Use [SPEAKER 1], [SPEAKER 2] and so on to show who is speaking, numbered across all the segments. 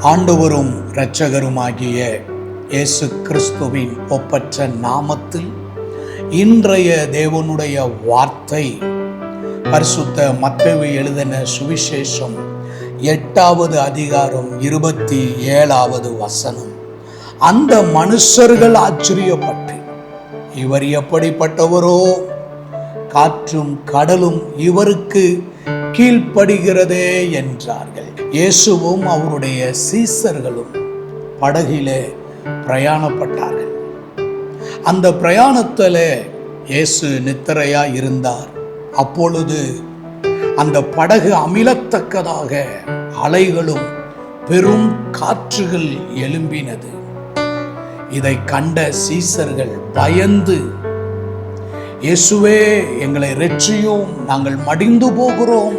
[SPEAKER 1] ஆண்டவரும் இரட்சகருமாகிய இயேசு கிறிஸ்துவின் ஒப்பற்ற நாமத்தில் இன்றைய தேவனுடைய வார்த்தை பரிசுத்த மத்தேயு எழுதின சுவிசேஷம் 8வது அதிகாரம் 27வது வசனம். அந்த மனுஷர்கள் ஆச்சரியப்பட்டு, இவர் எப்படிப்பட்டவரோ, காற்றும் கடலும் இவருக்கு கீழ்ப்படுகிறதே என்றார்கள். இயேசுவும் அவருடைய சீசர்களும் படகிலே பிரயாணப்பட்டார்கள். அந்த பிரயாணத்தில் இயேசு நித்திரையா இருந்தார். அப்பொழுது அந்த படகு அமிழத்தக்கதாக அலைகளும் பெரும் காற்றுகள் எழும்பினது. இதை கண்ட சீசர்கள் பயந்து, இயேசுவே எங்களை இரட்சியும், நாங்கள் மடிந்து போகிறோம்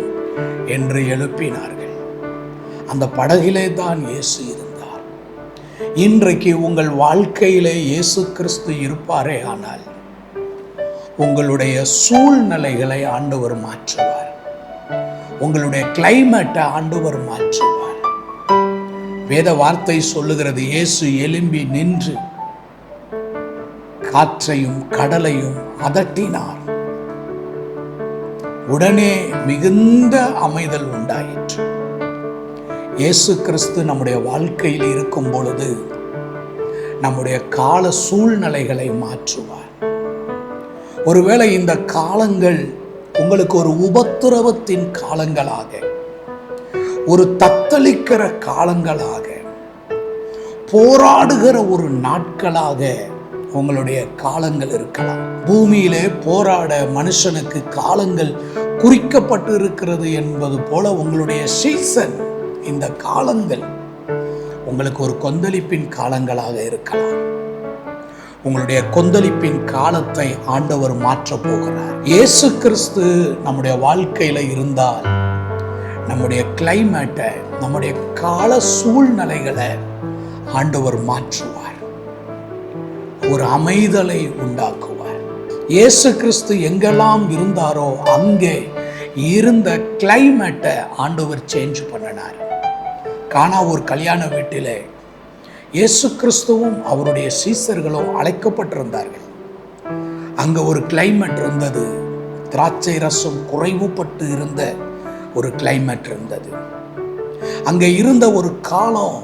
[SPEAKER 1] என்று எழுப்பினார்கள். அந்த படகிலே தான் இயேசு இருந்தார். இன்றைக்கு உங்கள் வாழ்க்கையிலே இயேசு கிறிஸ்து இருப்பாரே ஆனால் உங்களுடைய சூழ்நிலைகளை ஆண்டவர் மாற்றுவார். உங்களுடைய கிளைமேட்டை ஆண்டவர் மாற்றுவார். வேத வார்த்தை சொல்லுகிறது, இயேசு எழும்பி நின்று காற்றையும் கடலையும் அதட்டினார். உடனே மிகுந்த அமைதல் உண்டாயிற்று. இயேசு கிறிஸ்து நம்முடைய வாழ்க்கையில் இருக்கும் பொழுது நம்முடைய கால சூழ்நிலைகளை மாற்றுவார். ஒருவேளை இந்த காலங்கள் உங்களுக்கு ஒரு உபத்திரவத்தின் காலங்களாக, ஒரு தத்தளிக்கிற காலங்களாக, போராடுகிற ஒரு நாட்களாக உங்களுடைய காலங்கள் இருக்கலாம். பூமியிலே போராட மனுஷனுக்கு காலங்கள் குறிக்கப்பட்டு இருக்கிறது என்பது போல உங்களுடைய சீசன், இந்த காலங்கள் உங்களுக்கு ஒரு கொந்தளிப்பின் காலங்களாக இருக்கலாம். உங்களுடைய கொந்தளிப்பின் காலத்தை ஆண்டவர் மாற்றப் போகிறார். இயேசு கிறிஸ்து நம்முடைய வாழ்க்கையில இருந்தால் நம்முடைய கிளைமேட்டை, நம்முடைய கால சூழ்நிலைகளை ஆண்டவர் மாற்றுவார். ஒரு அமைதலை உண்டாக்குவார். இயேசு கிறிஸ்து எங்கெல்லாம் இருந்தாரோ அங்கே இருந்த கிளைமேட்டை ஆண்டவர் சேஞ்ச் பண்ணினார். கானா ஒரு கல்யாண வீட்டிலே இயேசு கிறிஸ்துவும் அவருடைய சீசர்களும் அழைக்கப்பட்டிருந்தார்கள். அங்க ஒரு கிளைமேட் இருந்தது. திராட்சை ரசம் குறைவுபட்டு இருந்த ஒரு கிளைமேட் இருந்தது. அங்க இருந்த ஒரு காலம்,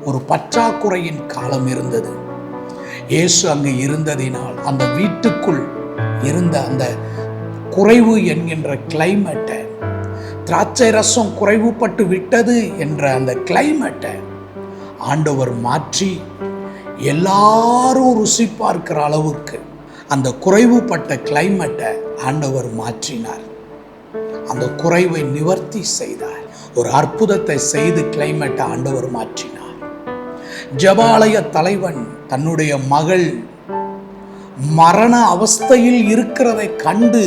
[SPEAKER 1] ஒரு பற்றாக்குறையின் காலம் இருந்தது. இயேசு அங்கு இருந்ததினால் அந்த வீட்டுக்குள் இருந்த அந்த குறைவு என்கின்ற கிளைமேட்டை, திராட்சை ரசம் குறைவுபட்டு விட்டது என்ற அந்த கிளைமேட்டை ஆண்டவர் மாற்றி எல்லாரும் ருசி பார்க்கிற அளவுக்கு அந்த குறைவுபட்ட கிளைமேட்டை ஆண்டவர் மாற்றினார். அந்த குறைவை நிவர்த்தி செய்தார். ஒரு அற்புதத்தை செய்து கிளைமேட்டை ஆண்டவர் மாற்றினார். ஜெபாலய தலைவன் தன்னுடைய மகள் மரண அவஸ்தையில் இருக்கிறதை கண்டு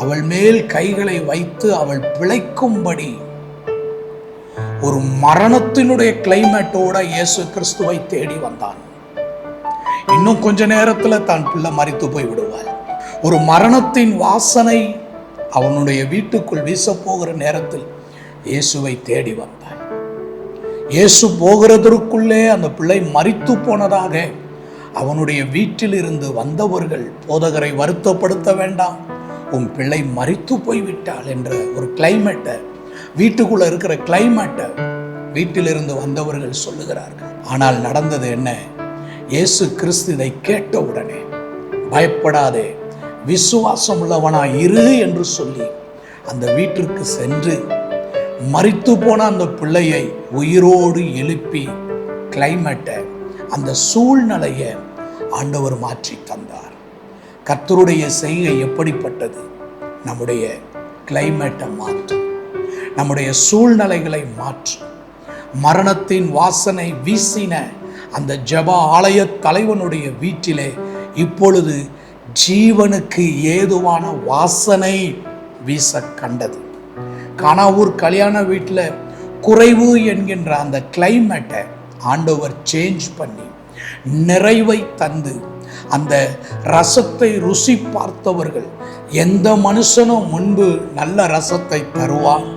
[SPEAKER 1] அவள் மேல் கைகளை வைத்து அவள் பிழைக்கும்படி ஒரு மரணத்தினுடைய கிளைமேட்டோட இயேசு கிறிஸ்துவை தேடி வந்தான். இன்னும் கொஞ்ச நேரத்தில் தான் பிள்ளை மரித்து போய் விடுவாள். ஒரு மரணத்தின் வாசனை அவனுடைய வீட்டுக்குள் வீச போகிற நேரத்தில் இயேசுவை தேடி வந்தாள். இயேசு போகிறதற்குள்ளே அந்த பிள்ளை மரித்து போனதாக அவனுடைய வீட்டில் இருந்து வந்தவர்கள், போதகரை வருத்தப்படுத்த வேண்டாம், உன் பிள்ளை மரித்து போய்விட்டாள் என்ற ஒரு கிளைமேட்டை, வீட்டுக்குள்ள இருக்கிற கிளைமேட்டை வீட்டிலிருந்து வந்தவர்கள் சொல்லுகிறார்கள். ஆனால் நடந்தது என்ன? இயேசு கிறிஸ்து இதை கேட்ட உடனே, பயப்படாதே, விசுவாசம் உள்ளவனாய் இரு என்று சொல்லி அந்த வீட்டிற்கு சென்று மரித்து போன அந்த பிள்ளையை உயிரோடு எழுப்பி கிளைமேட்டை, அந்த சூழ்நிலையை ஆண்டவர் மாற்றி தந்தார். கர்த்தருடைய செய்கை எப்படிப்பட்டது? நம்முடைய கிளைமேட்டை மாற்றும், நம்முடைய சூழ்நிலைகளை மாற்றும். மரணத்தின் வாசனை வீசின அந்த ஜெப ஆலய தலைவனுடைய வீட்டிலே இப்பொழுது ஜீவனுக்கு ஏதுவான வாசனை வீச கண்டது. கானாவூர் கல்யாண வீட்டில் குறைவு என்கின்ற அந்த கிளைமேட்டை ஆண்டவர் சேஞ்ச் பண்ணி நிறைவை தந்து, அந்த ரசத்தை ருசி பார்த்தவர்கள், எந்த மனுஷனும் முன்பு நல்ல ரசத்தை தருவான்,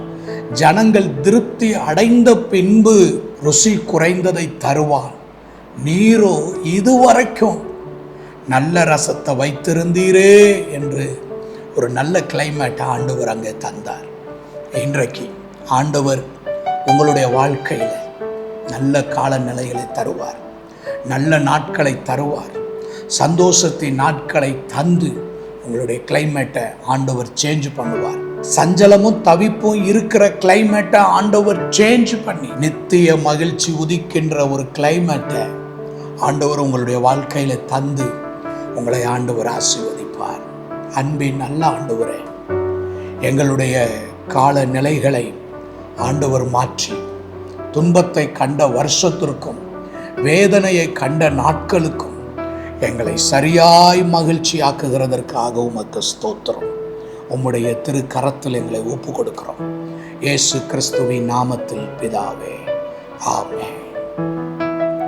[SPEAKER 1] ஜனங்கள் திருப்தி அடைந்த பின்பு ருசி குறைந்ததை தருவான். நீரோ இதுவரைக்கும் நல்ல ரசத்தை வைத்திருந்தீரே என்று ஒரு நல்ல கிளைமேட்டை ஆண்டவர் அங்கே தந்தார். இன்றைக்கு ஆண்டவர் உங்களுடைய வாழ்க்கையில் நல்ல காலநிலைகளை தருவார், நல்ல நாட்களை தருவார், சந்தோஷத்தின் நாட்களை தந்து உங்களுடைய கிளைமேட்டை ஆண்டவர் சேஞ்ச் பண்ணுவார். சஞ்சலமும் தவிப்பும் இருக்கிற கிளைமேட்டை ஆண்டவர் சேஞ்ச் பண்ணி நித்திய மகிழ்ச்சி உதிக்கின்ற ஒரு கிளைமேட்டை ஆண்டவர் உங்களுடைய வாழ்க்கையில தந்து உங்களை ஆண்டவர் ஆசீர்வதிப்பார். அன்பின் நல்ல ஆண்டவரே, எங்களுடைய கால நிலைகளை ஆண்டவர் மாற்றி துன்பத்தை கண்ட வருஷத்திற்கும் வேதனையை கண்ட நாட்களுக்கும் எங்களை சரியாய் மகிழ்ச்சியாக்குகிறதற்காக உமக்கு ஸ்தோத்திரம். உம்முடைய திருக்கரத்தில் எங்களை ஒப்பு கொடுக்கிறோம். இயேசு கிறிஸ்துவின் நாமத்தில் பிதாவே, ஆமென்.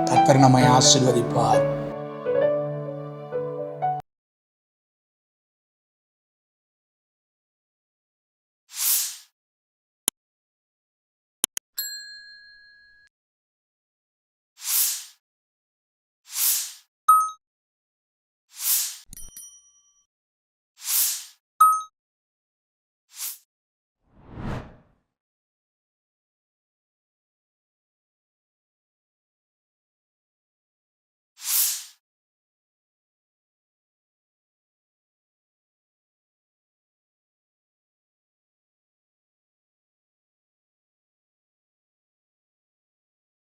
[SPEAKER 1] கர்த்தர் நம்மை ஆசீர்வதிப்பார்.